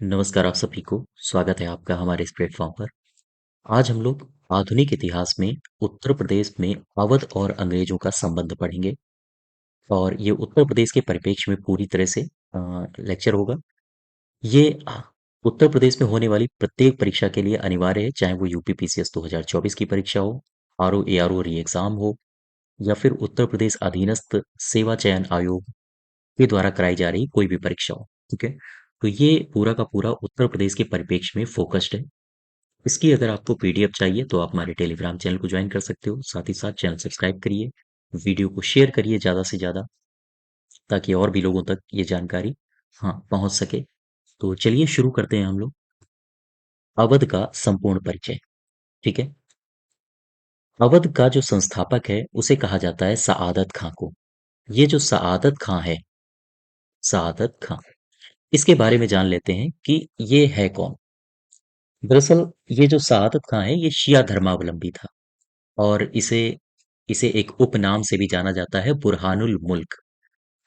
नमस्कार आप सभी को। स्वागत है आपका हमारे इस प्लेटफॉर्म पर। आज हम लोग आधुनिक इतिहास में उत्तर प्रदेश में अवध और अंग्रेजों का संबंध पढ़ेंगे और ये उत्तर प्रदेश के परिप्रेक्ष्य में पूरी तरह से लेक्चर होगा। ये उत्तर प्रदेश में होने वाली प्रत्येक परीक्षा के लिए अनिवार्य है, चाहे वो यूपी पीसीएस 2024 की परीक्षा हो, आरओ एआरओ री एग्जाम हो या फिर उत्तर प्रदेश अधीनस्थ सेवा चयन आयोग के द्वारा कराई जा रही कोई भी परीक्षा हो। ठीक है, तो ये पूरा का पूरा उत्तर प्रदेश के परिप्रेक्ष्य में फोकस्ड है। इसकी अगर आपको पीडीएफ चाहिए तो आप हमारे टेलीग्राम चैनल को ज्वाइन कर सकते हो। साथ ही साथ चैनल सब्सक्राइब करिए, वीडियो को शेयर करिए ज़्यादा से ज़्यादा, ताकि और भी लोगों तक ये जानकारी पहुंच सके। तो चलिए शुरू करते हैं हम लोग। अवध का संपूर्ण परिचय। ठीक है, अवध का जो संस्थापक है उसे कहा जाता है सआदत खां को। ये जो सआदत खां है, सआदत खां, इसके बारे में जान लेते हैं कि ये है कौन। दरअसल ये जो सआदत खां है ये शिया धर्मावलंबी था और इसे इसे एक उपनाम से भी जाना जाता है, बुरहानुल मुल्क।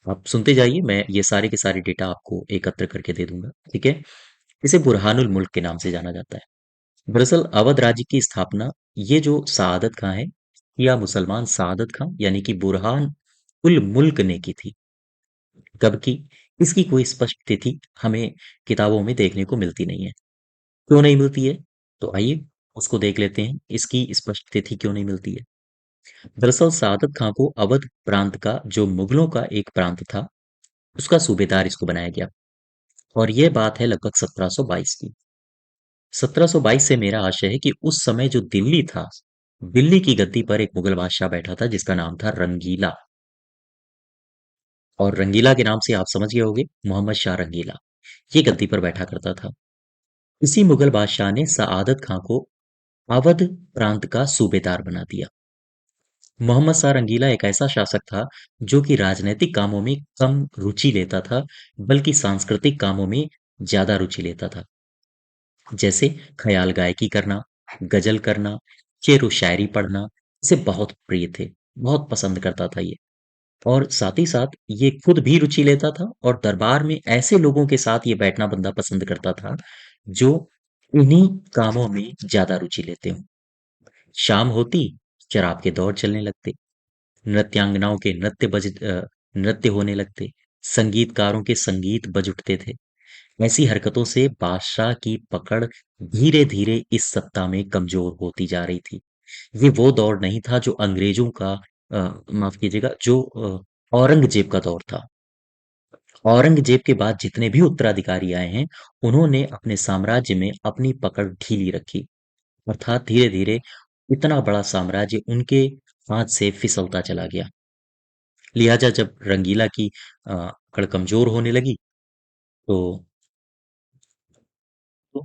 आप सुनते जाइए, मैं ये सारे के सारे डेटा आपको एकत्र करके दे दूंगा। ठीक है, इसे बुरहानुल मुल्क के नाम से जाना जाता है। दरअसल अवध राज्य की स्थापना ये जो सआदत खां है या मुसलमान सआदत खां यानी कि बुरहान उल मुल्क ने की थी। कब की, इसकी कोई स्पष्ट तिथि हमें किताबों में देखने को मिलती नहीं है। क्यों नहीं मिलती है, तो आइए उसको देख लेते हैं, इसकी स्पष्ट तिथि क्यों नहीं मिलती है। दरअसल सादत खां को अवध प्रांत का, जो मुगलों का एक प्रांत था, उसका सूबेदार इसको बनाया गया। और यह बात है लगभग 1722 की। 1722 से मेरा आशय है कि उस समय जो दिल्ली था, दिल्ली की गद्दी पर एक मुगल बादशाह बैठा था जिसका नाम था रंगीला। और रंगीला के नाम से आप समझ गए होंगे, मोहम्मद शाह रंगीला ये गद्दी पर बैठा करता था। इसी मुगल बादशाह ने सआदत खां को अवध प्रांत का सूबेदार बना दिया। मोहम्मद शाह रंगीला एक ऐसा शासक था जो कि राजनैतिक कामों में कम रुचि लेता था, बल्कि सांस्कृतिक कामों में ज्यादा रुचि लेता था। जैसे ख्याल गायकी करना, गजल करना, शेर व शायरी पढ़ना, इसे बहुत प्रिय थे, बहुत पसंद करता था ये। और साथ ही साथ ये खुद भी रुचि लेता था और दरबार में ऐसे लोगों के साथ ये बैठना बंदा पसंद करता था जो इन्हीं कामों में ज्यादा रुचि लेते हो। शाम होती, शराब के दौर चलने लगते, नृत्यांगनाओं के नृत्य होने लगते, संगीतकारों के संगीत बज उठते थे। ऐसी हरकतों से बादशाह की पकड़ धीरे धीरे इस सत्ता में कमजोर होती जा रही थी। ये वो दौर नहीं था जो अंग्रेजों का, माफ कीजिएगा, जो औरंगजेब का दौर था। औरंगजेब के बाद जितने भी उत्तराधिकारी आए हैं, उन्होंने अपने साम्राज्य में अपनी पकड़ ढीली रखी, अर्थात धीरे धीरे इतना बड़ा साम्राज्य उनके हाथ से फिसलता चला गया। लिहाजा जब रंगीला की पकड़ कमजोर होने लगी, तो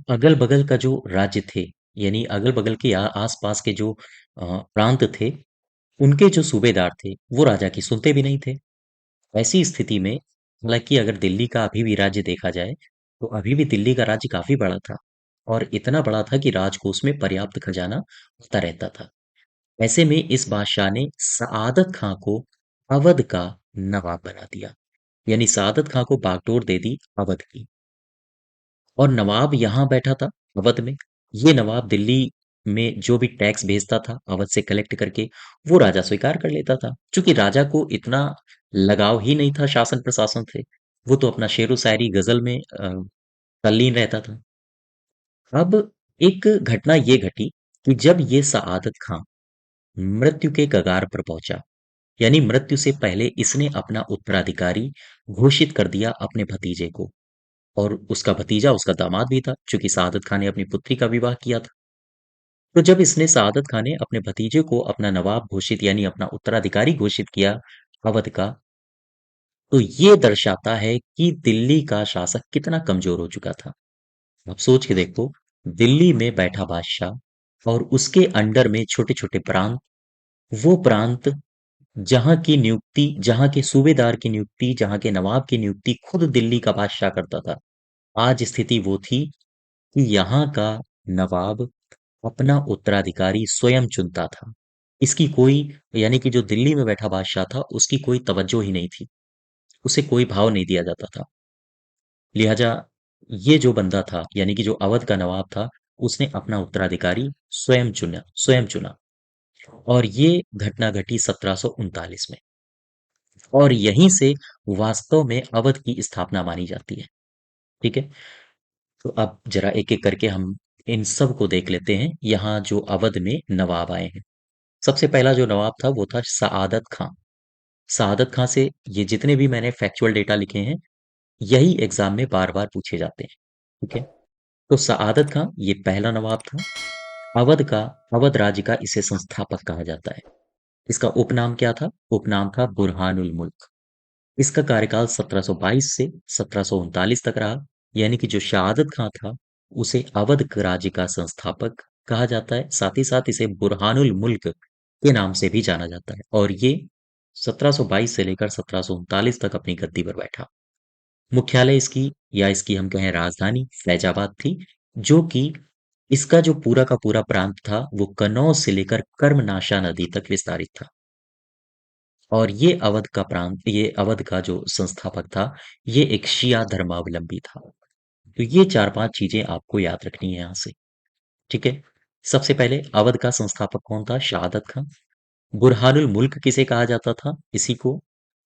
अगल बगल का जो राज्य थे, यानी अगल बगल के आस पास के जो प्रांत थे, उनके जो सूबेदार थे वो राजा की सुनते भी नहीं थे। ऐसी स्थिति में, हालांकि अगर दिल्ली का अभी भी राज्य देखा जाए, तो अभी भी दिल्ली का राज्य काफी बड़ा था और इतना बड़ा था कि राजकोष में पर्याप्त खजाना होता रहता था। ऐसे में इस बादशाह ने सआदत खां को अवध का नवाब बना दिया, यानी सआदत खां को बागडोर दे दी अवध की। और नवाब यहाँ बैठा था अवध में। ये नवाब दिल्ली में जो भी टैक्स भेजता था अवध से कलेक्ट करके, वो राजा स्वीकार कर लेता था, क्योंकि राजा को इतना लगाव ही नहीं था शासन प्रशासन से। वो तो अपना शेरो शायरी गजल में तल्लीन रहता था। अब एक घटना ये घटी कि जब ये सआदत खां मृत्यु के कगार पर पहुंचा, यानी मृत्यु से पहले इसने अपना उत्तराधिकारी घोषित कर दिया अपने भतीजे को। और उसका भतीजा उसका दामाद भी था, क्योंकि सआदत खान ने अपनी पुत्री का विवाह किया था। तो जब इसने सआदत खान ने अपने भतीजे को अपना नवाब घोषित, यानी अपना उत्तराधिकारी घोषित किया अवध का, तो ये दर्शाता है कि दिल्ली का शासक कितना कमजोर हो चुका था। आप सोच के देखो, दिल्ली में बैठा बादशाह और उसके अंडर में छोटे छोटे प्रांत, वो प्रांत जहां की नियुक्ति, जहां के सूबेदार की नियुक्ति, जहां के नवाब की नियुक्ति खुद दिल्ली का बादशाह करता था। आज स्थिति वो थी कि यहाँ का नवाब अपना उत्तराधिकारी स्वयं चुनता था। इसकी कोई, यानी कि जो दिल्ली में बैठा बादशाह था उसकी कोई तवज्जो ही नहीं थी, उसे कोई भाव नहीं दिया जाता था। लिहाजा ये जो बंदा था यानी कि जो अवध का नवाब था, उसने अपना उत्तराधिकारी स्वयं चुना। और ये घटना घटी 1739 में। और यहीं से वास्तव में अवध की स्थापना मानी जाती है। ठीक है। तो अब जरा एक एक करके हम इन सब को देख लेते हैं, यहाँ जो अवध में नवाब आए हैं। सबसे पहला जो नवाब था वो था सआदत खां। सआदत खां से ये जितने भी मैंने फैक्चुअल डेटा लिखे हैं, यही एग्जाम में बार बार पूछे जाते हैं। ठीक है। तो सआदत खां ये पहला नवाब था। अवध का अवध राज्य का इसे संस्थापक कहा जाता है। इसका उपनाम क्या था? उपनाम था बुरहानुल मुल्क। इसका कार्यकाल 1722 से 1739 तक रहा। यानी कि जो शहादत खां था, उसे अवध राज्य का संस्थापक कहा जाता है। साथ ही साथ इसे बुरहानुल मुल्क के नाम से भी जाना जाता है। और ये 1722 से लेकर 1739 तक अपनी गद्दी पर बैठा। मुख्यालय इसकी या इसकी हम कहें राजधानी फैजाबाद थी, जो कि इसका जो पूरा का पूरा प्रांत था वो कन्नौज से लेकर कर्मनाशा नदी तक विस्तारित था। और ये अवध का जो संस्थापक था, ये एक शिया धर्मावलंबी था। तो ये चार पांच चीजें आपको याद रखनी है यहाँ से। ठीक है। सबसे पहले अवध का संस्थापक कौन था? शहादत खां। बुरहानुल मुल्क किसे कहा जाता था? इसी को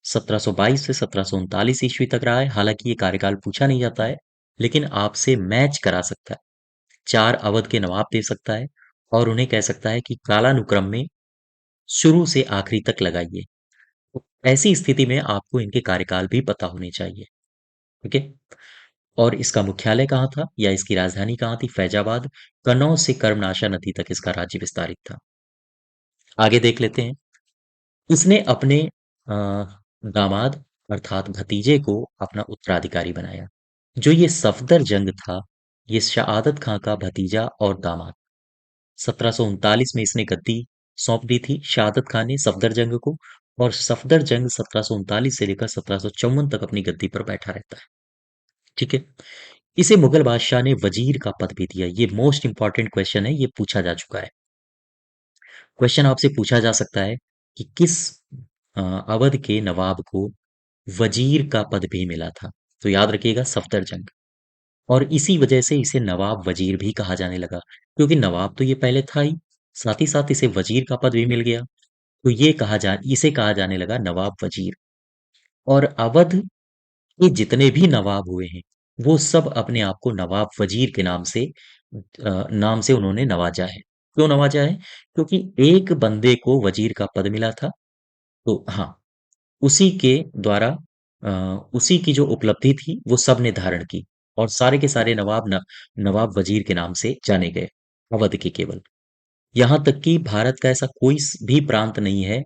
1722 से 1739 ईस्वी तक रहा है। हालांकि ये कार्यकाल पूछा नहीं जाता है, लेकिन आपसे मैच करा सकता है। चार अवध के नवाब दे सकता है और उन्हें कह सकता है कि कालानुक्रम में शुरू से आखिरी तक लगाइए। तो ऐसी स्थिति में आपको इनके कार्यकाल भी पता होने चाहिए। ठीक है। और इसका मुख्यालय कहाँ था या इसकी राजधानी कहाँ थी? फैजाबाद। कन्नौज से कर्मनाशा नदी तक इसका राज्य विस्तारित था। आगे देख लेते हैं। इसने अपने अ, दामाद अर्थात भतीजे को अपना उत्तराधिकारी बनाया। जो ये सफदर जंग था, ये शहादत खां का भतीजा और दामाद। 1739 में इसने गद्दी सौंप दी थी शहादत खान ने सफदर जंग को। और सफदर जंग 1739 से लेकर 1754 तक अपनी गद्दी पर बैठा रहता है। ठीक है। इसे मुगल बादशाह ने वजीर का पद भी दिया। ये मोस्ट इंपॉर्टेंट क्वेश्चन है, ये पूछा जा चुका है। क्वेश्चन आपसे पूछा जा सकता है कि किस अवध के नवाब को वजीर का पद भी मिला था? तो याद रखिएगा सफदर जंग। और इसी वजह से इसे नवाब वजीर भी कहा जाने लगा, क्योंकि नवाब तो ये पहले था ही, साथ ही साथ इसे वजीर का पद भी मिल गया। तो इसे कहा जाने लगा नवाब वजीर। और अवध के जितने भी नवाब हुए हैं, वो सब अपने आप को नवाब वजीर के नाम से उन्होंने नवाजा है। क्यों नवाजा है? क्योंकि एक बंदे को वजीर का पद मिला था। तो हाँ, उसी के द्वारा उसी की जो उपलब्धि थी वो सब ने धारण की। और सारे के सारे नवाब वजीर के नाम से जाने गए, अवध के केवल। यहाँ तक कि भारत का ऐसा कोई भी प्रांत नहीं है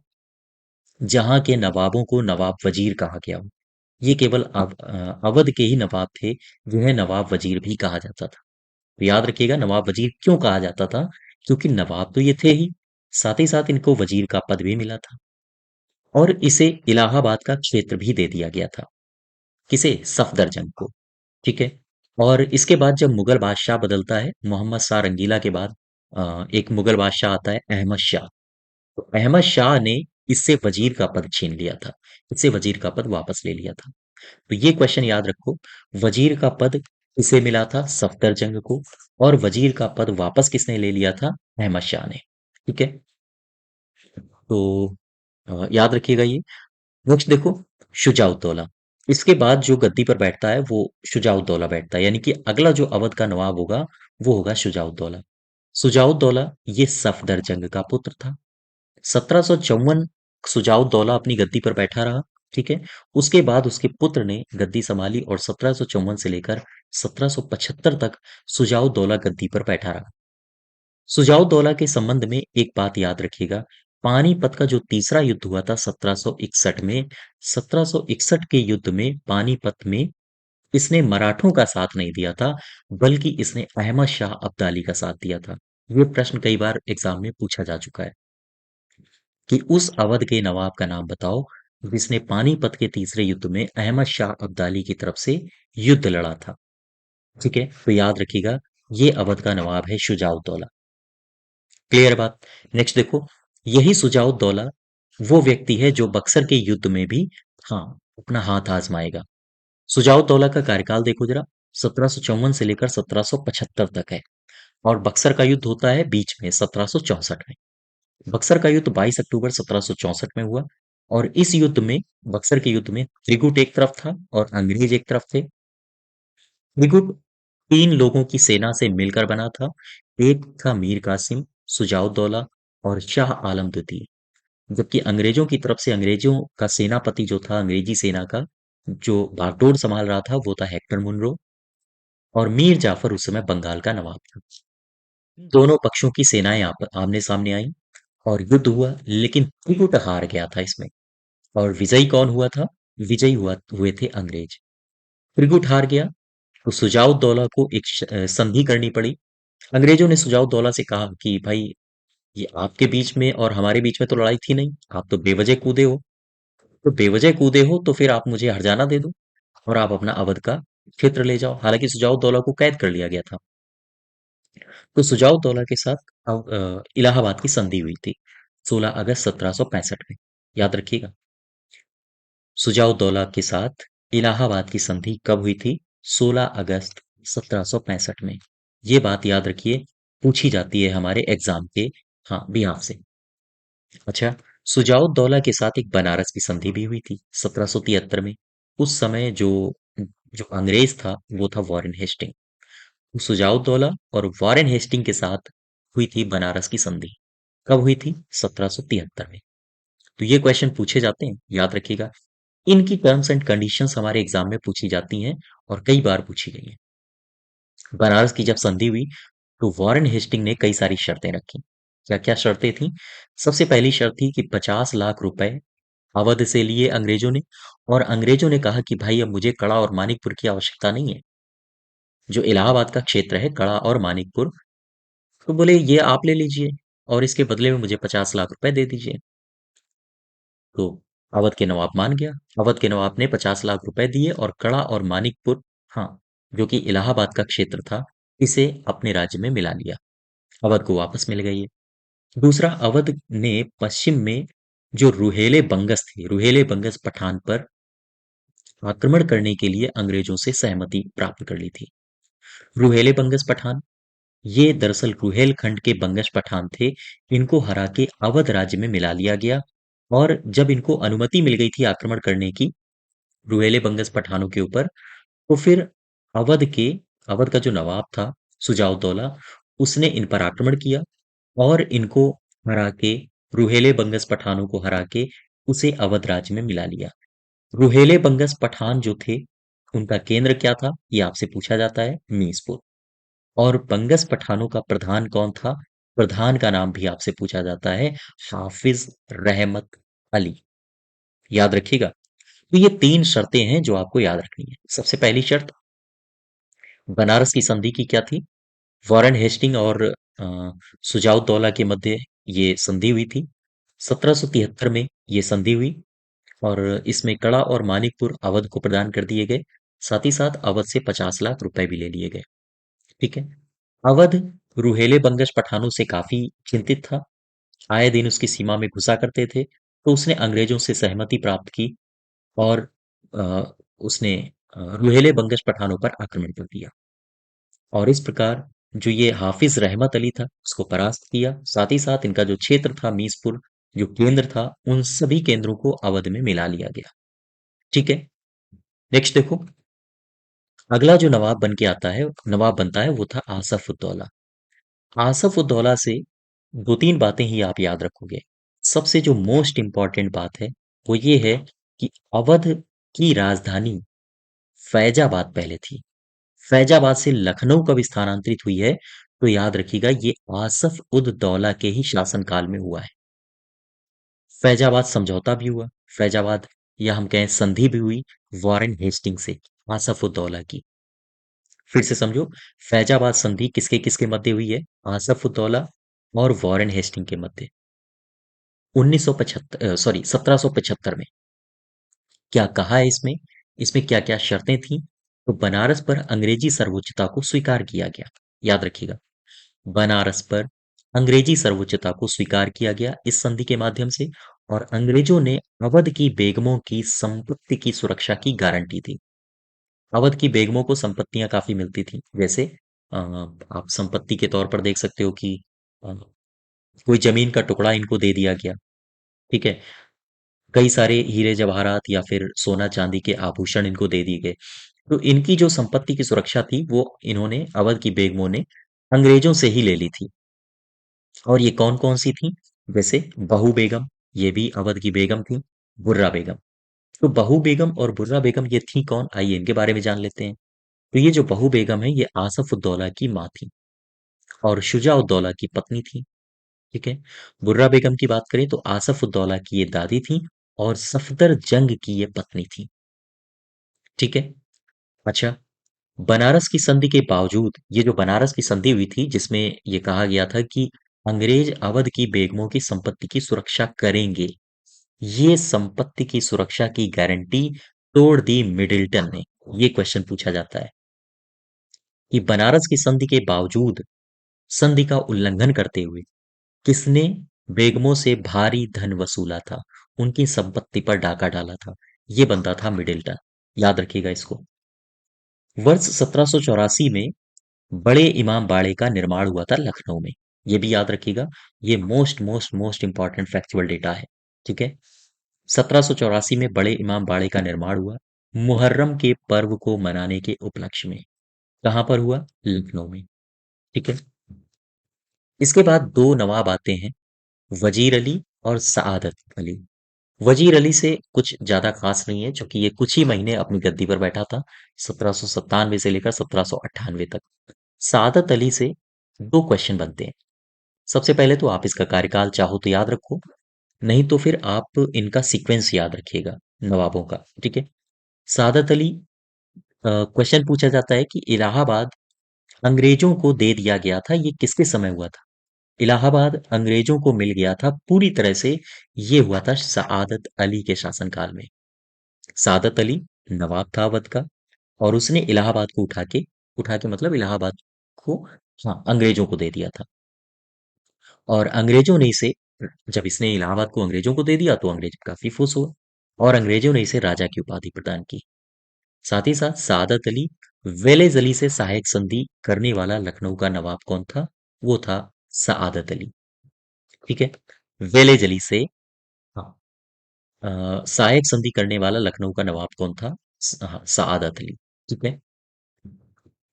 जहाँ के नवाबों को नवाब वजीर कहा गया हो। ये केवल अवध के ही नवाब थे जिन्हें नवाब वजीर भी कहा जाता था। तो याद रखिएगा नवाब वजीर क्यों कहा जाता था? क्योंकि नवाब तो ये थे ही, साथ ही साथ इनको वजीर का पद भी मिला था। और इसे इलाहाबाद का क्षेत्र भी दे दिया गया था। किसे? सफदरजंग को। ठीक है। और इसके बाद जब मुगल बादशाह बदलता है, मोहम्मद शाह रंगीला के बाद एक मुगल बादशाह आता है अहमद शाह। तो अहमद शाह ने इससे वजीर का पद छीन लिया था, इससे वजीर का पद वापस ले लिया था। तो ये क्वेश्चन याद रखो। वजीर का पद किसे मिला था? सफदरजंग को। और वजीर का पद वापस किसने ले लिया था? अहमद शाह ने। ठीक है। तो याद रखिएगा ये। नेक्स्ट देखो, शुजाउद्दौला। इसके बाद जो गद्दी पर बैठता है वो शुजाउद्दौला बैठता है, यानी कि अगला जो अवध का नवाब होगा वो होगा शुजाउद्दौला। शुजाउद्दौला ये सफदरजंग का पुत्र था। 1754 शुजाउद्दौला अपनी गद्दी पर बैठा रहा। ठीक है। उसके बाद उसके पुत्र ने गद्दी संभाली और 1754 से लेकर 1775 तक शुजाउद्दौला गद्दी पर बैठा रहा। सुजाउद्दौला के संबंध में एक बात याद रखिएगा। पानीपत का जो तीसरा युद्ध हुआ था 1761 में, 1761 के युद्ध में पानीपत में इसने मराठों का साथ नहीं दिया था, बल्कि इसने अहमद शाह अब्दाली का साथ दिया था। ये प्रश्न कई बार एग्जाम में पूछा जा चुका है कि उस अवध के नवाब का नाम बताओ जिसने पानीपत के तीसरे युद्ध में अहमद शाह अब्दाली की तरफ से युद्ध लड़ा था। ठीक है। तो याद रखिएगा, ये अवध का नवाब है शुजाउद्दौला। क्लियर बात। नेक्स्ट देखो, यही सुजाउद्दौला वो व्यक्ति है जो बक्सर के युद्ध में भी हाँ अपना हाथ आजमाएगा। सुजाउद्दौला का कार्यकाल देखो जरा। 1754 से लेकर 1775 तक है। और बक्सर का युद्ध होता है बीच में 1764 में। बक्सर का युद्ध 22 अक्टूबर 1764 में हुआ। और इस युद्ध में, बक्सर के युद्ध में, त्रिगुट एक तरफ था और अंग्रेज एक तरफ थे। त्रिगुट तीन लोगों की सेना से मिलकर बना था। एक था मीर कासिम, सुजाउद्दौला और शाह आलम द्वितीय। जबकि अंग्रेजों की तरफ से अंग्रेजों का सेनापति जो था, अंग्रेजी सेना का जो बागडोर संभाल रहा था, वो था हेक्टर मुनरो। और मीर जाफर उस समय बंगाल का नवाब था। दोनों पक्षों की सेनाएं आमने सामने आई और युद्ध हुआ, लेकिन त्रिगुट हार गया था इसमें। और विजयी कौन हुआ था? विजयी हुए थे अंग्रेज। त्रिगुट हार गया तो सुजाउद्दौला को एक संधि करनी पड़ी। अंग्रेजों ने सुजाउद्दौला से कहा कि भाई, ये आपके बीच में और हमारे बीच में तो लड़ाई थी नहीं, आप तो बेवजह कूदे हो। तो बेवजह कूदे हो तो फिर आप मुझे हर्जाना दे दो और आप अपना अवध का क्षेत्र ले जाओ। हालांकि सुजाउद्दौला को कैद कर लिया गया था। तो सुजाउद्दौला के साथ इलाहाबाद की संधि हुई थी 16 अगस्त 1765 में। याद रखिएगा, सुजाउद्दौला के साथ इलाहाबाद की संधि कब हुई थी? 16 अगस्त 1765 में। ये बात याद रखिए, पूछी जाती है हमारे एग्जाम के, हाँ, बिहाफ से। अच्छा, सुजाउद्दौला के साथ एक बनारस की संधि भी हुई थी 1773 में। उस समय जो जो अंग्रेज था वो था वॉरेन हेस्टिंग। सुजाउद्दौला और वॉरेन हेस्टिंग के साथ हुई थी बनारस की संधि। कब हुई थी? 1773 में। तो ये क्वेश्चन पूछे जाते हैं, याद रखिएगा। इनकी टर्म्स एंड कंडीशंस हमारे एग्जाम में पूछी जाती हैं और कई बार पूछी गई हैं। बनारस की जब संधि हुई तो वॉरेन हेस्टिंग ने कई सारी शर्तें रखी। क्या क्या शर्तें थी? सबसे पहली शर्त थी कि 50 लाख रुपए अवध से लिए अंग्रेजों ने। और अंग्रेजों ने कहा कि भाई, अब मुझे कड़ा और मानिकपुर की आवश्यकता नहीं है। जो इलाहाबाद का क्षेत्र है, कड़ा और मानिकपुर, तो बोले ये आप ले लीजिए और इसके बदले में मुझे 50 लाख रुपए दे दीजिए। तो अवध के नवाब मान गया। अवध के नवाब ने 50 लाख रुपए दिए और कड़ा और मानिकपुर, हाँ, जो कि इलाहाबाद का क्षेत्र था, इसे अपने राज्य में मिला लिया। अवध को वापस मिल गई है। दूसरा, अवध ने पश्चिम में जो रुहेले बंगस थे, रुहेले बंगस पठान पर आक्रमण करने के लिए अंग्रेजों से सहमति प्राप्त कर ली थी। रुहेले बंगस पठान, ये दरअसल रुहेलखंड के बंगश पठान थे। इनको हरा के अवध राज्य में मिला लिया गया। और जब इनको अनुमति मिल गई थी आक्रमण करने की रुहेले बंगश पठानों के ऊपर, तो फिर अवध के अवध का जो नवाब था सुजाउद्दौला, उसने इन पर आक्रमण किया और इनको हरा के, रुहेले बंगस पठानों को हरा के, उसे अवध राज्य में मिला लिया। रुहेले बंगस पठान जो थे, उनका केंद्र क्या था, ये आपसे पूछा जाता है, मीसपुर। और बंगस पठानों का प्रधान कौन था? प्रधान का नाम भी आपसे पूछा जाता है, हाफिज रहमत अली। याद रखिएगा। तो ये तीन शर्तें हैं जो आपको याद रखनी है। सबसे पहली शर्त, बनारस की संधि की क्या थी? वॉरेन हेस्टिंग और सुजाउद्दौला के मध्य ये संधि हुई थी। 1773 में ये संधि हुई और इसमें कड़ा और मानिकपुर अवध को प्रदान कर दिए गए। साथ ही साथ अवध से 50 लाख रुपए भी ले लिए गए। ठीक है। अवध रुहेले बंगश पठानों से काफी चिंतित था। आए दिन उसकी सीमा में घुसा करते थे, तो उसने अंग्रेजों से सहमति प्राप्त की और अ, उसने रुहेले बंगश पठानों पर आक्रमण कर दिया। और इस प्रकार जो ये हाफिज रहमत अली था, उसको परास्त किया। साथ ही साथ इनका जो क्षेत्र था मीसपुर, जो केंद्र था, उन सभी केंद्रों को अवध में मिला लिया गया। ठीक है। नेक्स्ट देखो, अगला जो नवाब बन के आता है, नवाब बनता है, वो था आसफ उद्दौला। आसफ उद्दौला से दो तीन बातें ही आप याद रखोगे। सबसे जो मोस्ट इंपॉर्टेंट बात है वो ये है कि अवध की राजधानी फैजाबाद पहले थी। फैजाबाद से लखनऊ कब स्थानांतरित हुई है? तो याद रखिएगा, ये आसफ उद दौला के ही शासनकाल में हुआ है। फैजाबाद समझौता भी हुआ, फैजाबाद, या हम कहें संधि भी हुई वॉरेन हेस्टिंग से, आसफ उद दौला की। फिर से समझो, फैजाबाद संधि किसके किसके मध्य हुई है? आसफ उद दौला और वॉरेन हेस्टिंग के मध्य, 1975, सॉरी, 1775 में। क्या कहा है इसमें? इसमें क्या क्या शर्तें थी? तो बनारस पर अंग्रेजी सर्वोच्चता को स्वीकार किया गया। याद रखिएगा, बनारस पर अंग्रेजी सर्वोच्चता को स्वीकार किया गया इस संधि के माध्यम से। और अंग्रेजों ने अवध की बेगमों की संपत्ति की सुरक्षा की गारंटी दी। अवध की बेगमों को संपत्तियां काफी मिलती थी, जैसे आप संपत्ति के तौर पर देख सकते हो कि अ, कोई जमीन का टुकड़ा इनको दे दिया गया। ठीक है। कई सारे हीरे जवाहरात या फिर सोना चांदी के आभूषण इनको दे दिए गए। तो इनकी जो संपत्ति की सुरक्षा थी वो इन्होंने, अवध की बेगमों ने, अंग्रेजों से ही ले ली थी। और ये कौन कौन सी थी? जैसे बहू बेगम, ये भी अवध की बेगम थी। बुर्रा बेगम। तो बहू बेगम और बुर्रा बेगम ये थी कौन, आइए इनके बारे में जान लेते हैं। तो ये जो बहू बेगम है ये आसफ उद्दौला की माँ थी और शुजा उद्दौला की पत्नी थी। ठीक है। बुर्रा बेगम की बात करें तो आसफ उद्दौला की ये दादी थी और सफदर जंग की ये पत्नी थी। ठीक है। अच्छा, बनारस की संधि के बावजूद, ये जो बनारस की संधि हुई थी जिसमें ये कहा गया था कि अंग्रेज अवध की बेगमों की संपत्ति की सुरक्षा करेंगे, ये संपत्ति की सुरक्षा की गारंटी तोड़ दी मिडिल्टन ने। ये क्वेश्चन पूछा जाता है कि बनारस की संधि के बावजूद, संधि का उल्लंघन करते हुए, किसने बेगमों से भारी धन वसूला था, उनकी संपत्ति पर डाका डाला था? ये बंदा था मिडिल्टन। याद रखिएगा इसको। वर्ष 1784 में बड़े इमाम बाड़े का निर्माण हुआ था लखनऊ में। ये भी याद रखिएगा। ये most most most important factual data है। ठीक है। 1784 में बड़े इमाम बाड़े का निर्माण हुआ, मुहर्रम के पर्व को मनाने के उपलक्ष्य में। कहां पर हुआ? लखनऊ में। ठीक है। इसके बाद दो नवाब आते हैं, वजीर अली और सआदत अली। वजीर अली से कुछ ज्यादा खास नहीं है, क्योंकि ये कुछ ही महीने अपनी गद्दी पर बैठा था, 1797 से लेकर 1798 तक। सआदत अली से दो क्वेश्चन बनते हैं। सबसे पहले तो आप इसका कार्यकाल चाहो तो याद रखो, नहीं तो फिर आप इनका सीक्वेंस याद रखिएगा नवाबों का। ठीक है। सआदत अली, क्वेश्चन पूछा जाता है कि इलाहाबाद अंग्रेजों को दे दिया गया था, ये किसके समय हुआ था? इलाहाबाद अंग्रेजों को मिल गया था पूरी तरह से, ये हुआ था सआदत अली के शासनकाल में। सआदत अली नवाब था अवध का, और उसने इलाहाबाद को उठा के मतलब इलाहाबाद को, हाँ, अंग्रेजों को दे दिया था। और अंग्रेजों ने इसे, जब इसने इलाहाबाद को अंग्रेजों को दे दिया तो अंग्रेज काफी खुश हुए और अंग्रेजों ने इसे राजा की उपाधि प्रदान की। साथ ही साथ सआदत अली, वेलेज अली से सहायक संधि करने वाला लखनऊ का नवाब कौन था? वो था सआदत अली। ठीक है। वेलेज अली से, हाँ, सहायक संधि करने वाला लखनऊ का नवाब कौन था? हाँ, सआदत अली। ठीक है।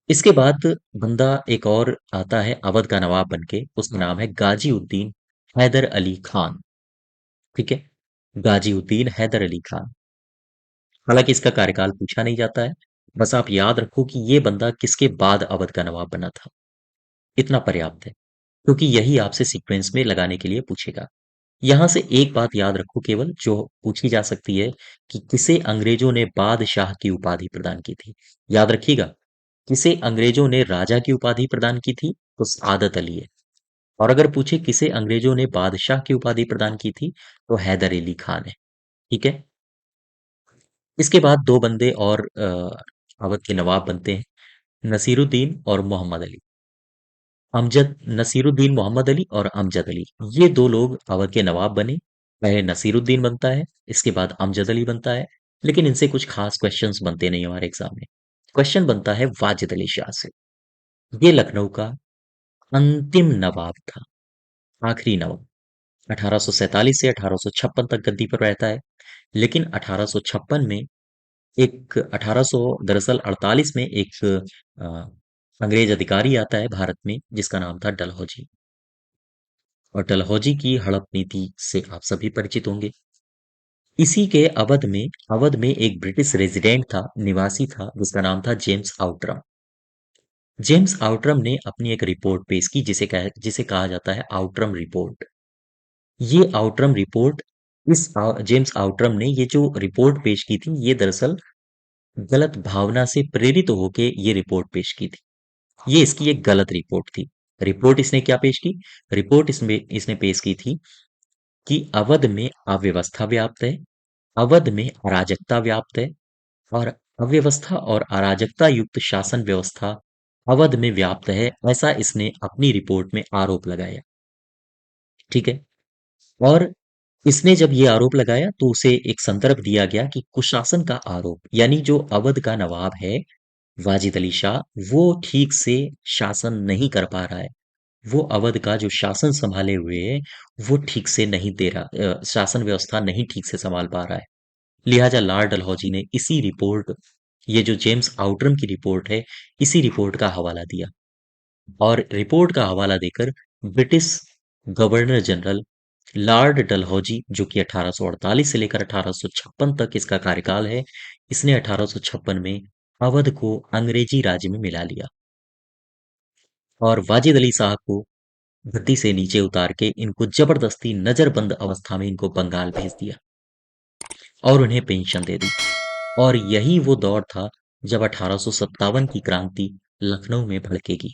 इसके बाद बंदा एक और आता है अवध का नवाब बनके, उसका नाम है गाजी उद्दीन हैदर अली खान। ठीक है। गाजी उद्दीन हैदर अली खान। हालांकि इसका कार्यकाल पूछा नहीं जाता है, बस आप याद रखो कि ये बंदा किसके बाद अवध का नवाब बना था, इतना पर्याप्त है, क्योंकि यही आपसे सीक्वेंस में लगाने के लिए पूछेगा। यहां से एक बात याद रखो केवल, जो पूछी जा सकती है, कि किसे अंग्रेजों ने बादशाह की उपाधि प्रदान की थी। याद रखिएगा, किसे अंग्रेजों ने राजा की उपाधि प्रदान की थी, तो सआदत अली है। और अगर पूछे किसे अंग्रेजों ने बादशाह की उपाधि प्रदान की थी, तो हैदर अली खान है। ठीक है। इसके बाद दो बंदे और अवध के नवाब बनते हैं, नसीरुद्दीन और मोहम्मद अली। अमजद, नसीरुद्दीन मोहम्मद अली और अमजद अली, ये दो लोग अवध के नवाब बने। पहले नसीरुद्दीन बनता है, इसके बाद अमजद अली बनता है। लेकिन इनसे कुछ खास क्वेश्चंस बनते नहीं हमारे एग्जाम में। क्वेश्चन बनता है वाजिद अली शाह से। ये लखनऊ का अंतिम नवाब था, आखिरी नवाब। 1847 से 1856 तक गद्दी पर रहता है। लेकिन 1856 में एक 1800 दरअसल 48 में एक अ, अंग्रेज अधिकारी आता है भारत में जिसका नाम था डलहौजी। और डलहौजी की हड़प नीति से आप सभी परिचित होंगे। इसी के अवध में एक ब्रिटिश रेजिडेंट था, निवासी था, जिसका नाम था जेम्स आउटरम। जेम्स आउटरम ने अपनी एक रिपोर्ट पेश की जिसे कहा जाता है आउटरम रिपोर्ट। ये आउटरम रिपोर्ट, जेम्स आउटरम ने ये जो रिपोर्ट पेश की थी, ये दरअसल गलत भावना से प्रेरित होके ये रिपोर्ट पेश की थी। ये इसकी एक गलत रिपोर्ट थी। रिपोर्ट इसने क्या पेश की? रिपोर्ट इसमें इसने पेश की थी कि अवध में अव्यवस्था व्याप्त है, अवध में अराजकता व्याप्त है, और अव्यवस्था और अराजकता युक्त शासन व्यवस्था अवध में व्याप्त है, ऐसा इसने अपनी रिपोर्ट में आरोप लगाया। ठीक है। और इसने जब ये आरोप लगाया तो उसे एक संदर्भ दिया गया कि कुशासन का आरोप, यानी जो अवध का नवाब है वाजिद अली शाह, वो ठीक से शासन नहीं कर पा रहा है। वो अवध का जो शासन संभाले हुए है, वो ठीक से नहीं दे रहा, शासन व्यवस्था नहीं ठीक से संभाल पा रहा है। लिहाजा लॉर्ड डलहौजी ने इसी रिपोर्ट, ये जो जेम्स आउटरम की रिपोर्ट है, इसी रिपोर्ट का हवाला दिया। और रिपोर्ट का हवाला देकर British governor general Lord Dalhousie, जो कि 1848 से लेकर 1856 तक इसका कार्यकाल है, इसने 1856 में अवध को अंग्रेजी राज्य में मिला लिया और वाजिद अली साहब को गद्दी से नीचे उतार के इनको जबरदस्ती नजरबंद अवस्था में इनको बंगाल भेज दिया और उन्हें पेंशन दे दी। और यही वो दौर था जब 1857 की क्रांति लखनऊ में भड़केगी।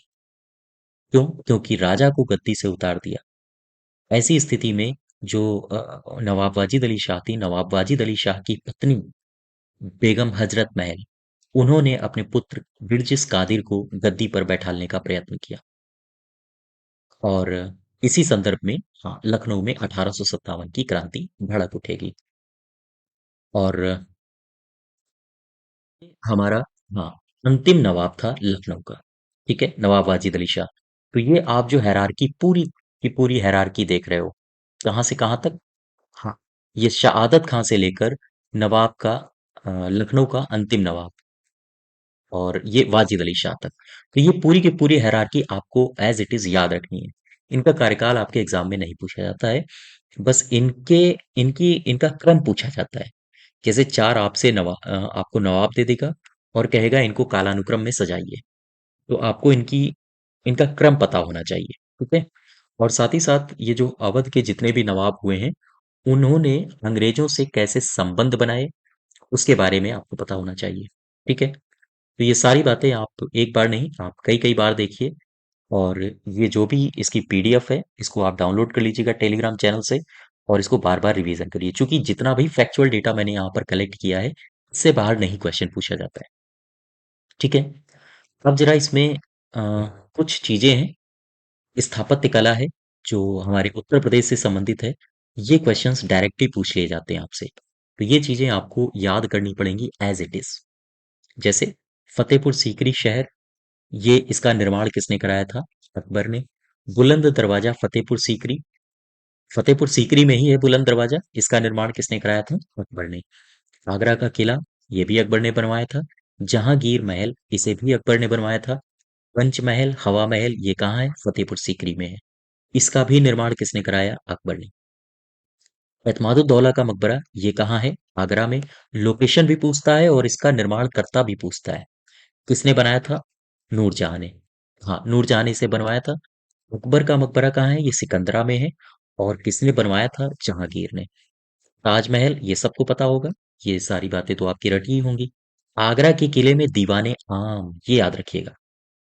क्यों? क्योंकि राजा को गद्दी से उतार दिया। ऐसी स्थिति में जो नवाब वाजिद अली शाह थी, नवाब वाजिद अली शाह की पत्नी बेगम हजरत महल, उन्होंने अपने पुत्र बिरजिस कादिर को गद्दी पर बैठालने का प्रयत्न किया। और इसी संदर्भ में, हाँ, लखनऊ में 1857 की क्रांति भड़क उठेगी। और हमारा, हाँ, अंतिम नवाब था लखनऊ का। ठीक है, नवाब वाजिद अली शाह। तो ये आप जो हैरारकी, पूरी की पूरी हैरारकी देख रहे हो, कहाँ से कहाँ तक। हाँ, ये शहादत खां से लेकर नवाब का, लखनऊ का अंतिम नवाब, और ये वाजिद अली शाह तक। तो ये पूरी की पूरी हैरारकी आपको एज इट इज याद रखनी है। इनका कार्यकाल आपके एग्जाम में नहीं पूछा जाता है, बस इनके इनकी इनका क्रम पूछा जाता है। जैसे चार आपसे आपको नवाब दे देगा और कहेगा इनको कालानुक्रम में सजाइए, तो आपको इनका क्रम पता होना चाहिए। ठीक है। और साथ ही साथ ये जो अवध के जितने भी नवाब हुए हैं, उन्होंने अंग्रेजों से कैसे संबंध बनाए, उसके बारे में आपको पता होना चाहिए। ठीक है। तो ये सारी बातें आप एक बार नहीं, आप कई कई बार देखिए। और ये जो भी इसकी पीडीएफ है, इसको आप डाउनलोड कर लीजिएगा टेलीग्राम चैनल से, और इसको बार बार रिवीजन करिए, क्योंकि जितना भी फैक्चुअल डेटा मैंने यहाँ पर कलेक्ट किया है, इससे बाहर नहीं क्वेश्चन पूछा जाता है। ठीक है। अब जरा इसमें कुछ चीजें हैं। स्थापत्य कला है, जो हमारे उत्तर प्रदेश से संबंधित है। ये क्वेश्चंस डायरेक्टली पूछ लिए जाते हैं आपसे, तो ये चीजें आपको याद करनी पड़ेंगी एज इट इज। जैसे फतेहपुर सीकरी शहर, ये इसका निर्माण किसने कराया था? अकबर ने। बुलंद दरवाजा फतेहपुर सीकरी में ही है बुलंद दरवाजा, इसका निर्माण किसने कराया था? अकबर ने। आगरा का किला, ये भी अकबर ने बनवाया था। जहांगीर महल, इसे भी अकबर ने बनवाया था। पंचमहल, हवा महल, ये कहाँ है? फतेहपुर सीकरी में है। इसका भी निर्माण किसने कराया? अकबर ने। एतमादुद्दौला का मकबरा, ये कहाँ है? आगरा में। लोकेशन भी पूछता है और इसका निर्माण कर्ता भी पूछता है। किसने बनाया था? नूरजहां ने। हाँ, नूरजहां ने इसे बनवाया था। अकबर का मकबरा कहाँ है? ये सिकंदरा में है। और किसने बनवाया था? जहांगीर ने। ताजमहल, ये सबको पता होगा, ये सारी बातें तो आपकी रटी ही होंगी। आगरा के किले में दीवाने आम, ये याद रखिएगा,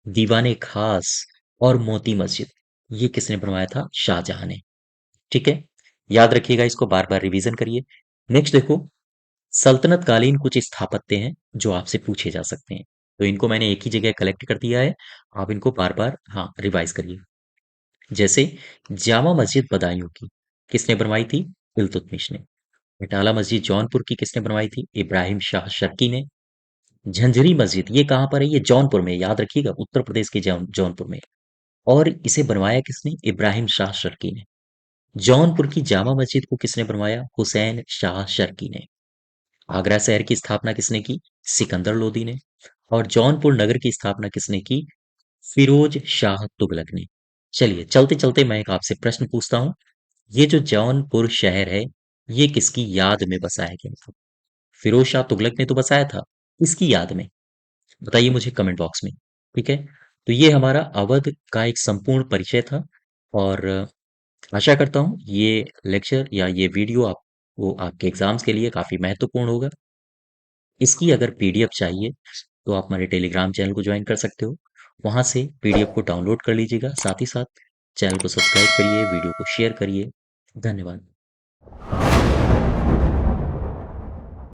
दीवाने खास और मोती मस्जिद, ये किसने बनवाया था? शाहजहां ने। ठीक है, याद रखिएगा, इसको बार बार रिवीजन करिए। नेक्स्ट देखो, सल्तनत कालीन कुछ स्थापत्य हैं जो आपसे पूछे जा सकते हैं। तो इनको मैंने एक ही जगह कलेक्ट कर दिया है, आप इनको बार बार, हाँ, रिवाइज करिए। जैसे जामा मस्जिद बदायूं की किसने बनवाई थी? इल्तुतमिश ने। बटाला मस्जिद जौनपुर की किसने बनवाई थी? इब्राहिम शाह शर्की ने। झंझरी मस्जिद, ये कहाँ पर है? ये जौनपुर में, याद रखिएगा, उत्तर प्रदेश के जौनपुर में। और इसे बनवाया किसने? इब्राहिम शाह शर्की ने। जौनपुर की जामा मस्जिद को किसने बनवाया? हुसैन शाह शर्की ने। आगरा शहर की स्थापना किसने की? सिकंदर लोदी ने। और जौनपुर नगर की स्थापना किसने की? फिरोज शाह तुगलक ने। चलिए, चलते चलते मैं एक आपसे प्रश्न पूछता हूँ। ये जो जौनपुर शहर है, ये किसकी याद में बसाया गया था? फिरोज शाह तुगलक ने तो बसाया था, किसकी याद में? बताइए मुझे कमेंट बॉक्स में। ठीक है। तो ये हमारा अवध का एक संपूर्ण परिचय था। और आशा करता हूँ ये लेक्चर या ये वीडियो आपको आपके एग्जाम्स के लिए काफी महत्वपूर्ण होगा। इसकी अगर पीडीएफ चाहिए तो आप हमारे टेलीग्राम चैनल को ज्वाइन कर सकते हो। वहां से पीडीएफ को डाउनलोड कर लीजिएगा। साथ ही साथ चैनल को सब्सक्राइब करिए, वीडियो को शेयर करिए। धन्यवाद।